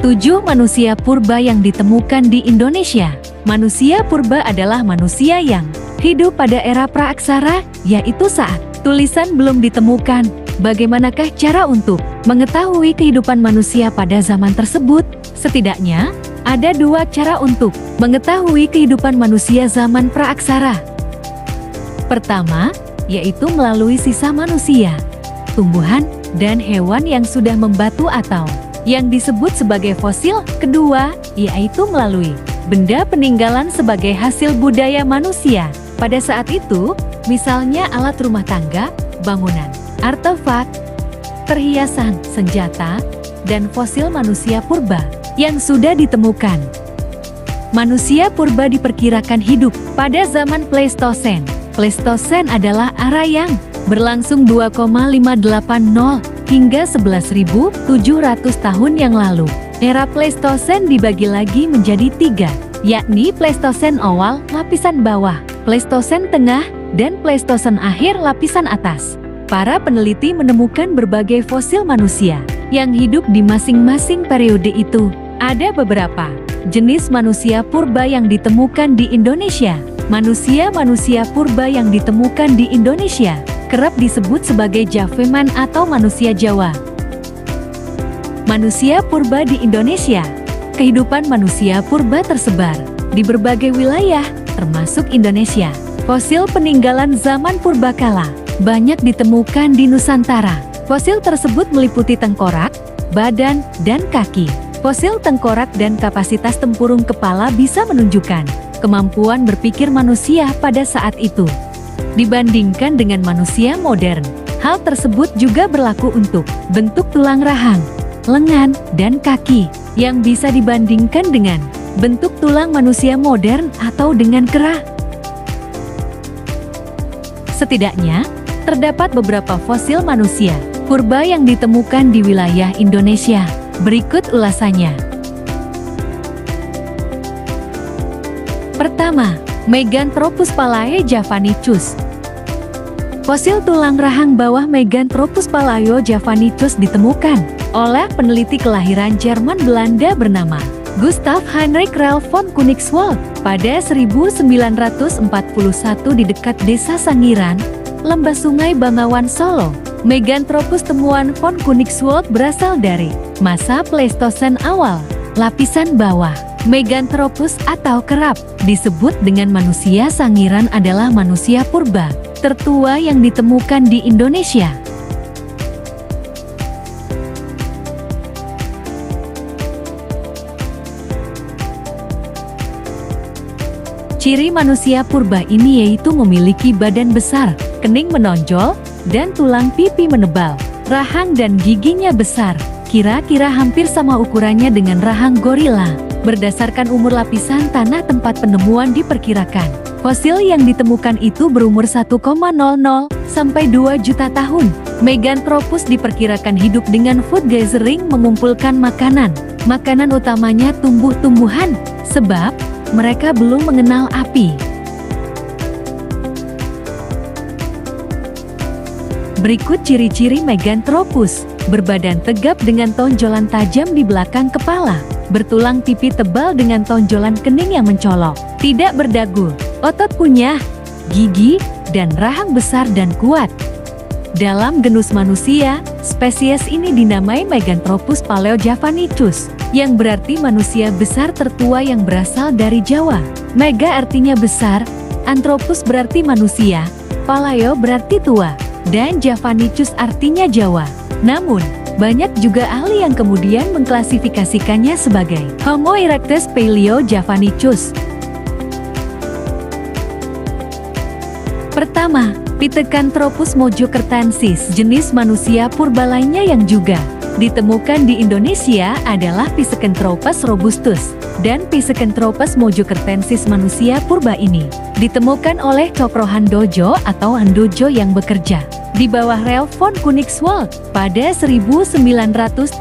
7 manusia purba yang ditemukan di Indonesia. Manusia purba adalah manusia yang hidup pada era praaksara, yaitu saat tulisan belum ditemukan. Bagaimanakah cara untuk mengetahui kehidupan manusia pada zaman tersebut? Setidaknya, ada 2 cara untuk mengetahui kehidupan manusia zaman praaksara. Pertama, yaitu melalui sisa manusia, tumbuhan, dan hewan yang sudah membatu atau yang disebut sebagai fosil. Kedua, yaitu melalui benda peninggalan sebagai hasil budaya manusia pada saat itu, misalnya alat rumah tangga, bangunan, artefak, perhiasan, senjata, dan fosil manusia purba yang sudah ditemukan. Manusia purba diperkirakan hidup pada zaman Pleistosen. Pleistosen adalah era yang berlangsung 2,580 hingga 11.700 tahun yang lalu. Era Pleistosen dibagi lagi menjadi 3, yakni Pleistosen awal lapisan bawah, Pleistosen tengah, dan Pleistosen akhir lapisan atas. Para peneliti menemukan berbagai fosil manusia yang hidup di masing-masing periode itu. Ada beberapa jenis manusia purba yang ditemukan di Indonesia. Manusia-manusia purba yang ditemukan di Indonesia kerap disebut sebagai Javeman atau manusia Jawa. Manusia purba di Indonesia. Kehidupan manusia purba tersebar di berbagai wilayah, termasuk Indonesia. Fosil peninggalan zaman purbakala banyak ditemukan di Nusantara. Fosil tersebut meliputi tengkorak, badan, dan kaki. Fosil tengkorak dan kapasitas tempurung kepala bisa menunjukkan kemampuan berpikir manusia pada saat itu. Dibandingkan dengan manusia modern, hal tersebut juga berlaku untuk bentuk tulang rahang, lengan, dan kaki, yang bisa dibandingkan dengan bentuk tulang manusia modern atau dengan kera. Setidaknya, terdapat beberapa fosil manusia purba yang ditemukan di wilayah Indonesia. Berikut ulasannya. Pertama, Meganthropus palaeo-javanicus. Fosil tulang rahang bawah Meganthropus palaeo-javanicus ditemukan oleh peneliti kelahiran Jerman Belanda bernama Gustav Heinrich Ralph von Koenigswald pada 1941 di dekat desa Sangiran, Lembah Sungai Bangawan, Solo. Meganthropus temuan von Koenigswald berasal dari masa Pleistosen awal, lapisan bawah. Meganthropus atau kerap disebut dengan manusia Sangiran adalah manusia purba tertua yang ditemukan di Indonesia. Ciri manusia purba ini yaitu memiliki badan besar, kening menonjol, dan tulang pipi menebal. Rahang dan giginya besar, kira-kira hampir sama ukurannya dengan rahang gorila. Berdasarkan umur lapisan tanah tempat penemuan diperkirakan, fosil yang ditemukan itu berumur 1,00 sampai 2 juta tahun. Meganthropus diperkirakan hidup dengan food gathering, mengumpulkan makanan. Makanan utamanya tumbuh-tumbuhan, sebab mereka belum mengenal api. Berikut ciri-ciri Meganthropus: berbadan tegap dengan tonjolan tajam di belakang kepala, bertulang pipi tebal dengan tonjolan kening yang mencolok, tidak berdagu, otot kunyah, gigi, dan rahang besar dan kuat. Dalam genus manusia, spesies ini dinamai Meganthropus palaeo-javanicus, yang berarti manusia besar tertua yang berasal dari Jawa. Mega artinya besar, Anthropus berarti manusia, Paleo berarti tua, dan Javanicus artinya Jawa. Namun, banyak juga ahli yang kemudian mengklasifikasikannya sebagai Homo erectus paleo-javanicus. Pertama, Pithecanthropus mojokertensis. Jenis manusia purba lainnya yang juga ditemukan di Indonesia adalah Pithecanthropus robustus dan Pithecanthropus mojokertensis. Manusia purba ini ditemukan oleh Cokro Handojo atau Handojo yang bekerja di bawah Ralph von Koenigswald pada 1936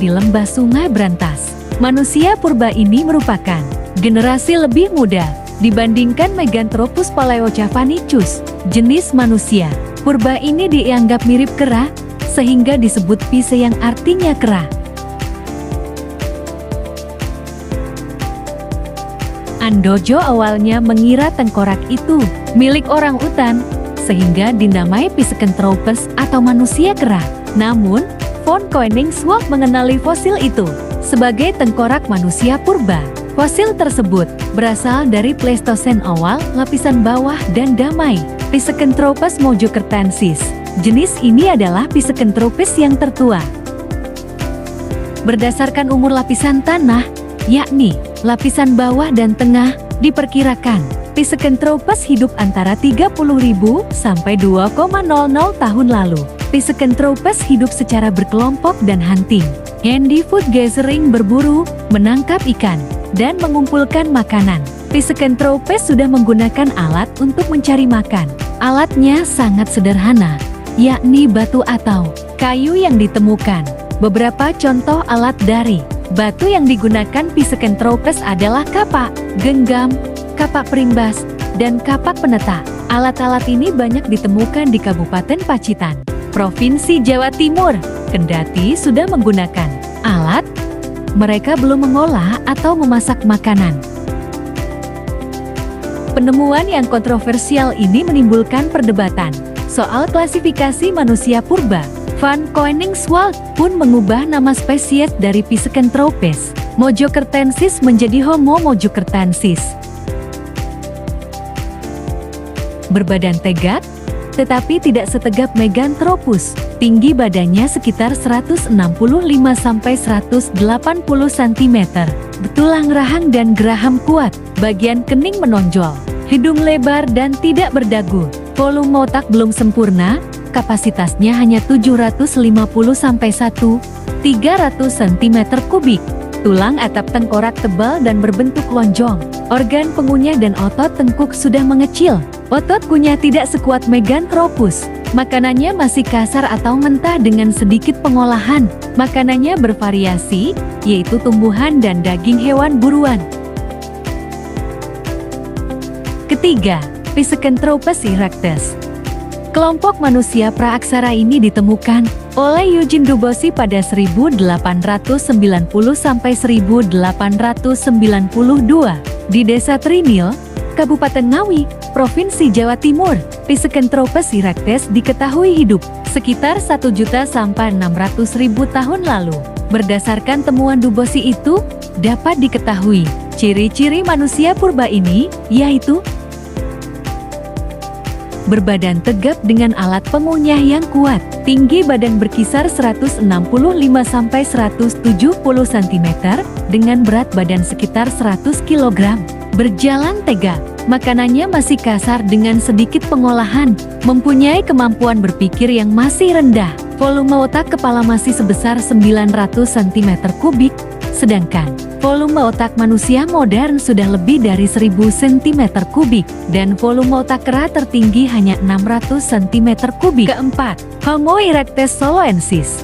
di Lembah Sungai Brantas. Manusia purba ini merupakan generasi lebih muda dibandingkan Meganthropus palaeo-javanicus. Jenis manusia purba ini dianggap mirip kera, sehingga disebut Pise yang artinya kera. Andojo awalnya mengira tengkorak itu milik orang utan, sehingga dinamai Pithecanthropus atau manusia kera. Namun, von Koenigswald mengenali fosil itu sebagai tengkorak manusia purba. Fosil tersebut berasal dari Pleistosen awal, lapisan bawah dan damai, Pithecanthropus mojocertensis. Jenis ini adalah Pithecanthropus yang tertua. Berdasarkan umur lapisan tanah, yakni lapisan bawah dan tengah, diperkirakan Pithecanthropus hidup antara 30.000 sampai 2,00 tahun lalu. Pithecanthropus hidup secara berkelompok dan hunting. Handy food gathering, berburu, menangkap ikan, dan mengumpulkan makanan. Pithecanthropus sudah menggunakan alat untuk mencari makan. Alatnya sangat sederhana, yakni batu atau kayu yang ditemukan. Beberapa contoh alat dari batu yang digunakan Pithecanthropus adalah kapak, genggam, kapak perimbas, dan kapak peneta. Alat-alat ini banyak ditemukan di Kabupaten Pacitan, Provinsi Jawa Timur. Kendati sudah menggunakan alat, mereka belum mengolah atau memasak makanan. Penemuan yang kontroversial ini menimbulkan perdebatan soal klasifikasi manusia purba. Von Koenigswald pun mengubah nama spesies dari Pithecanthropus mojocertensis menjadi Homo mojocertensis. Berbadan tegak, tetapi tidak setegap Meganthropus. Tinggi badannya sekitar 165 sampai 180 cm. Tulang rahang dan geraham kuat, bagian kening menonjol, hidung lebar dan tidak berdagu. Volume otak belum sempurna. Kapasitasnya hanya 750 sampai 300 cm3. Tulang atap tengkorak tebal dan berbentuk lonjong. Organ pengunyah dan otot tengkuk sudah mengecil. Otot kunyah tidak sekuat Meganthropus. Makanannya masih kasar atau mentah dengan sedikit pengolahan. Makanannya bervariasi, yaitu tumbuhan dan daging hewan buruan. Ketiga, Pithecanthropus erectus. Kelompok manusia praaksara ini ditemukan oleh Eugene Dubois pada 1890 sampai 1892 di Desa Trinil, Kabupaten Ngawi, Provinsi Jawa Timur. Pithecanthropus erectus diketahui hidup sekitar 1 juta sampai 600 ribu tahun lalu. Berdasarkan temuan Dubois itu, dapat diketahui ciri-ciri manusia purba ini, yaitu berbadan tegap dengan alat pengunyah yang kuat, tinggi badan berkisar 165 sampai 170 cm, dengan berat badan sekitar 100 kg, berjalan tegak, makanannya masih kasar dengan sedikit pengolahan, mempunyai kemampuan berpikir yang masih rendah, volume otak kepala masih sebesar 900 cm3, sedangkan volume otak manusia modern sudah lebih dari 1000 cm3 dan volume otak kera tertinggi hanya 600 cm3. Keempat, Homo erectus soloensis.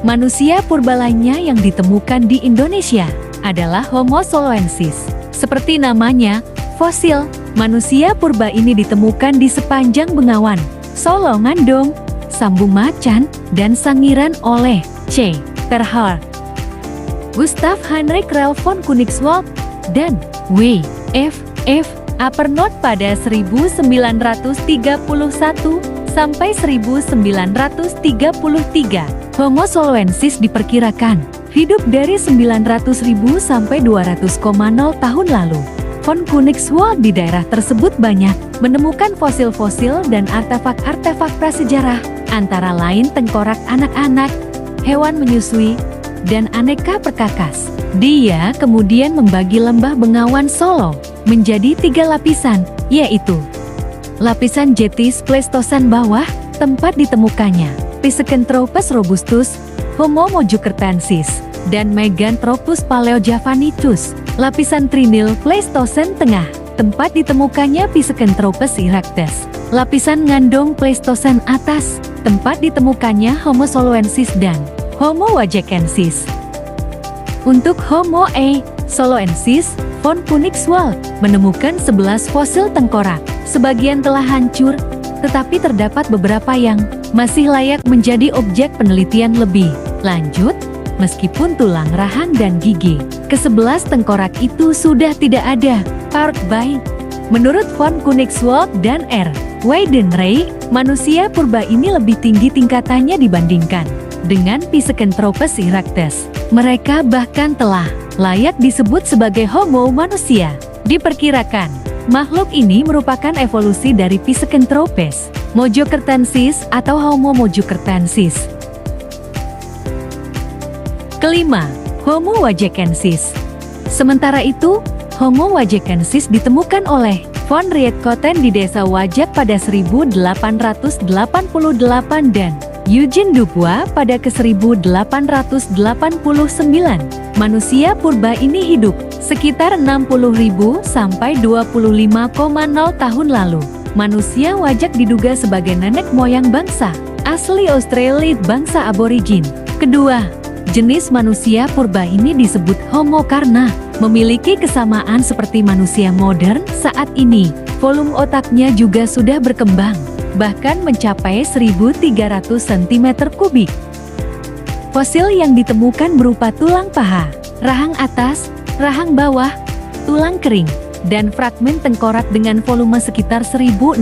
Manusia purba lainnya yang ditemukan di Indonesia adalah Homo soloensis. Seperti namanya, fosil manusia purba ini ditemukan di sepanjang Bengawan, Solo Ngandong, Sambung Macan, dan Sangiran oleh C. Terhar, Gustav Heinrich Rell von Koenigswald, dan W. F. F. Appernot pada 1931 sampai 1933. Homo soloensis diperkirakan hidup dari 900.000 sampai 200,0 tahun lalu. Von Koenigswald di daerah tersebut banyak menemukan fosil-fosil dan artefak-artefak prasejarah, antara lain tengkorak anak-anak, hewan menyusui, dan aneka perkakas. Dia kemudian membagi lembah Bengawan Solo menjadi 3 lapisan, yaitu lapisan Jetis Pleistosen bawah, tempat ditemukannya Pithecanthropus robustus, Homo mojocertensis, dan Meganthropus paleojavanicus. Lapisan Trinil Pleistosen tengah, tempat ditemukannya Pithecanthropus erectus. Lapisan Ngandong Pleistosen atas, tempat ditemukannya Homo soloensis dan Homo wagekensis. Untuk Homo soloensis, von Koenigswald menemukan 11 fosil tengkorak. Sebagian telah hancur, tetapi terdapat beberapa yang masih layak menjadi objek penelitian lebih lanjut. Meskipun tulang rahang dan gigi ke-11 tengkorak itu sudah tidak ada Park by. Menurut von Koenigswald dan R. Weidenrey, manusia purba ini lebih tinggi tingkatannya dibandingkan dengan Pithecanthropus erectus. Mereka bahkan telah layak disebut sebagai Homo manusia. Diperkirakan, makhluk ini merupakan evolusi dari Pithecanthropus mojokertensis atau Homo mojokertensis. Kelima, Homo wajekensis. Sementara itu, Homo wajekensis ditemukan oleh von Rietkotten di desa Wajak pada 1888 dan Eugene Dubois pada ke-1889. Manusia purba ini hidup sekitar 60.000 sampai 25,0 tahun lalu. Manusia Wajak diduga sebagai nenek moyang bangsa asli Australia bangsa aborigin. Kedua, jenis manusia purba ini disebut Homo karena memiliki kesamaan seperti manusia modern saat ini. Volume otaknya juga sudah berkembang, bahkan mencapai 1.300 cm3. Fosil yang ditemukan berupa tulang paha, rahang atas, rahang bawah, tulang kering, dan fragmen tengkorak dengan volume sekitar 1.600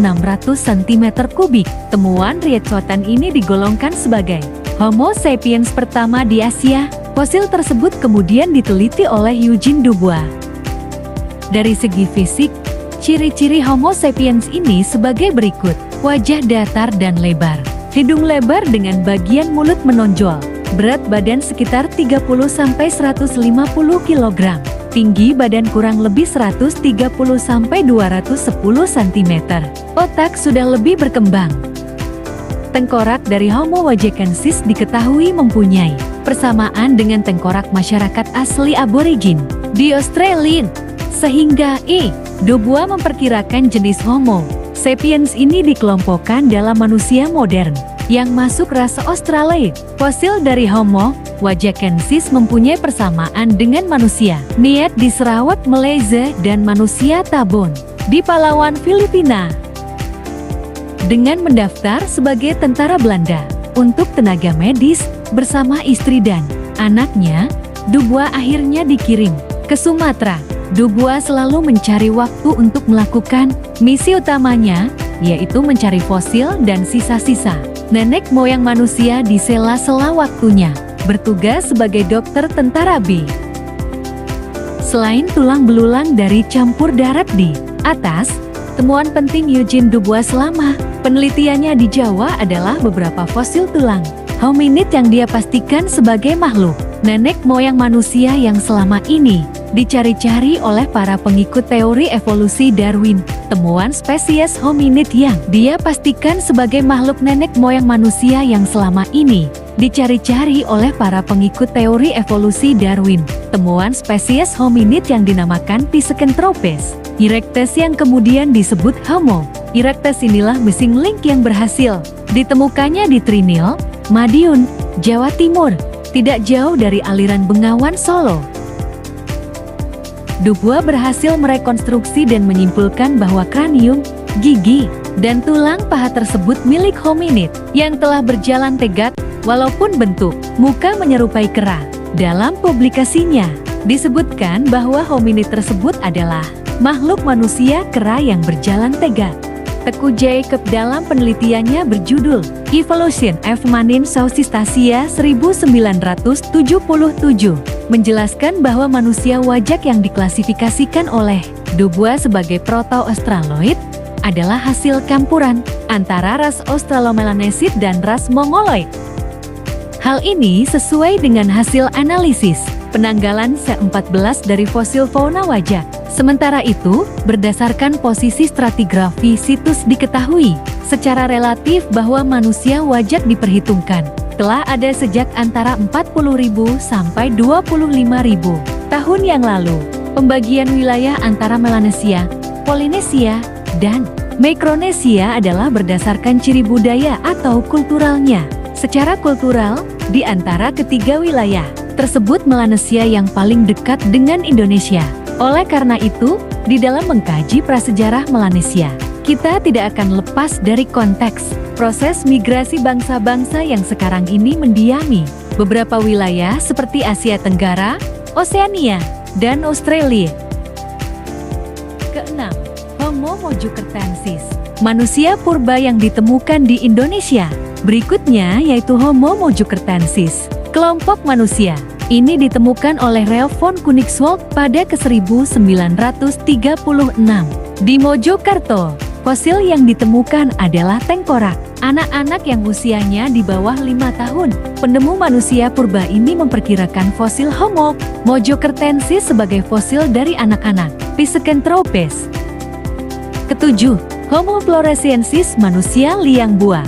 cm3. Temuan Rietkotten ini digolongkan sebagai Homo sapiens pertama di Asia. Fosil tersebut kemudian diteliti oleh Eugene Dubois. Dari segi fisik, ciri-ciri Homo sapiens ini sebagai berikut. Wajah datar dan lebar, hidung lebar dengan bagian mulut menonjol, berat badan sekitar 30-150 kg, tinggi badan kurang lebih 130-210 cm. Otak sudah lebih berkembang. Tengkorak dari Homo wajekensis diketahui mempunyai persamaan dengan tengkorak masyarakat asli aborigin di Australia, sehingga Dubois memperkirakan jenis Homo sapiens ini dikelompokkan dalam manusia modern yang masuk ras Australia. Fosil dari Homo wajekensis mempunyai persamaan dengan manusia Neanderthal di Sarawak, Malaysia dan manusia Tabon di Palawan, Filipina. Dengan mendaftar sebagai tentara Belanda untuk tenaga medis bersama istri dan anaknya, Dubois akhirnya dikirim ke Sumatera. Dubois selalu mencari waktu untuk melakukan misi utamanya, yaitu mencari fosil dan sisa-sisa nenek moyang manusia di sela-sela waktunya bertugas sebagai dokter tentara B. Selain tulang belulang dari campur darat di atas, temuan penting Eugene Dubois selama penelitiannya di Jawa adalah beberapa fosil tulang hominid yang dia pastikan sebagai makhluk nenek moyang manusia yang selama ini dicari-cari oleh para pengikut teori evolusi Darwin. Temuan spesies hominid yang dia pastikan sebagai makhluk nenek moyang manusia yang selama ini dicari-cari oleh para pengikut teori evolusi Darwin. Temuan spesies hominid yang dinamakan Pithecanthropus erectus yang kemudian disebut Homo erectus inilah missing link yang berhasil ditemukannya di Trinil, Madiun, Jawa Timur, tidak jauh dari aliran Bengawan Solo. Dubois berhasil merekonstruksi dan menyimpulkan bahwa kranium, gigi, dan tulang paha tersebut milik hominid yang telah berjalan tegak, walaupun bentuk muka menyerupai kera. Dalam publikasinya, disebutkan bahwa hominid tersebut adalah makhluk manusia kera yang berjalan tegak. Teguh Jacob dalam penelitiannya berjudul Evolution of Manin Southeast Asia 1977 menjelaskan bahwa manusia wajak yang diklasifikasikan oleh Dubois sebagai Proto-Australoid adalah hasil campuran antara ras Australomelanesid dan ras Mongoloid. Hal ini sesuai dengan hasil analisis penanggalan C14 dari fosil fauna wajak. Sementara itu, berdasarkan posisi stratigrafi situs diketahui secara relatif bahwa manusia wajak diperhitungkan telah ada sejak antara 40.000 sampai 25.000 tahun yang lalu. Pembagian wilayah antara Melanesia, Polinesia, dan Mikronesia adalah berdasarkan ciri budaya atau kulturalnya. Secara kultural, di antara ketiga wilayah tersebut Melanesia yang paling dekat dengan Indonesia. Oleh karena itu, di dalam mengkaji prasejarah Melanesia, kita tidak akan lepas dari konteks proses migrasi bangsa-bangsa yang sekarang ini mendiami beberapa wilayah seperti Asia Tenggara, Oseania, dan Australia. Homo mojokertensis, manusia purba yang ditemukan di Indonesia. Berikutnya yaitu Homo mojokertensis. Kelompok manusia ini ditemukan oleh Ralph von Koenigswald pada ke-1936 di Mojokerto. Fosil yang ditemukan adalah tengkorak anak-anak yang usianya di bawah 5 tahun. Penemu manusia purba ini memperkirakan fosil Homo mojokertensis sebagai fosil dari anak-anak Pithecanthropus. Ketujuh, Homo floresiensis, manusia liang buah.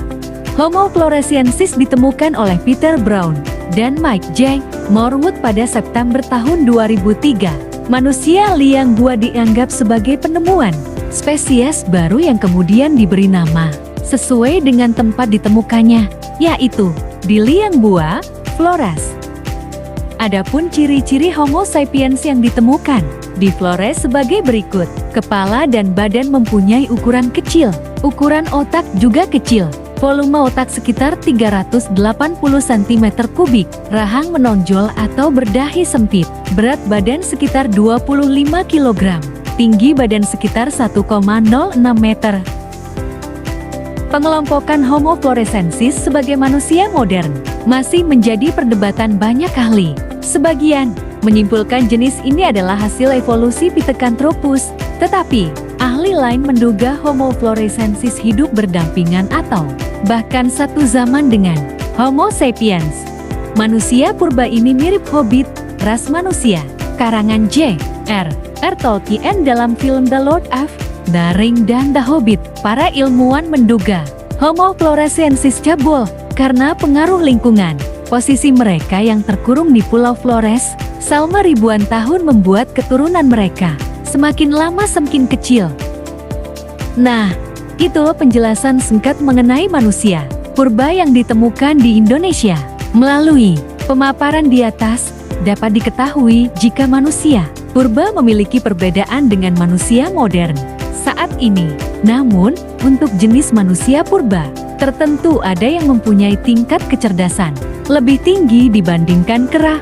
Homo floresiensis ditemukan oleh Peter Brown dan Mike J. Morwood pada September tahun 2003. Manusia liang buah dianggap sebagai penemuan spesies baru yang kemudian diberi nama sesuai dengan tempat ditemukannya, yaitu di liang buah, Flores. Adapun ciri-ciri Homo sapiens yang ditemukan di Flores sebagai berikut. Kepala dan badan mempunyai ukuran kecil. Ukuran otak juga kecil. Volume otak sekitar 380 cm3. Rahang menonjol atau berdahi sempit. Berat badan sekitar 25 kg. Tinggi badan sekitar 1,06 meter. Pengelompokan Homo floresiensis sebagai manusia modern masih menjadi perdebatan banyak ahli. Sebagian menyimpulkan jenis ini adalah hasil evolusi Pithecanthropus, tetapi ahli lain menduga Homo floresiensis hidup berdampingan atau bahkan satu zaman dengan Homo sapiens. Manusia purba ini mirip Hobbit, ras manusia, karangan J.R.R. Tolkien dalam film The Lord of the Rings dan The Hobbit. Para ilmuwan menduga Homo floresiensis cabul karena pengaruh lingkungan. Posisi mereka yang terkurung di Pulau Flores selama ribuan tahun membuat keturunan mereka semakin lama semakin kecil. Nah, itu penjelasan singkat mengenai manusia purba yang ditemukan di Indonesia. Melalui pemaparan di atas, dapat diketahui jika manusia purba memiliki perbedaan dengan manusia modern saat ini. Namun, untuk jenis manusia purba tertentu ada yang mempunyai tingkat kecerdasan lebih tinggi dibandingkan kera.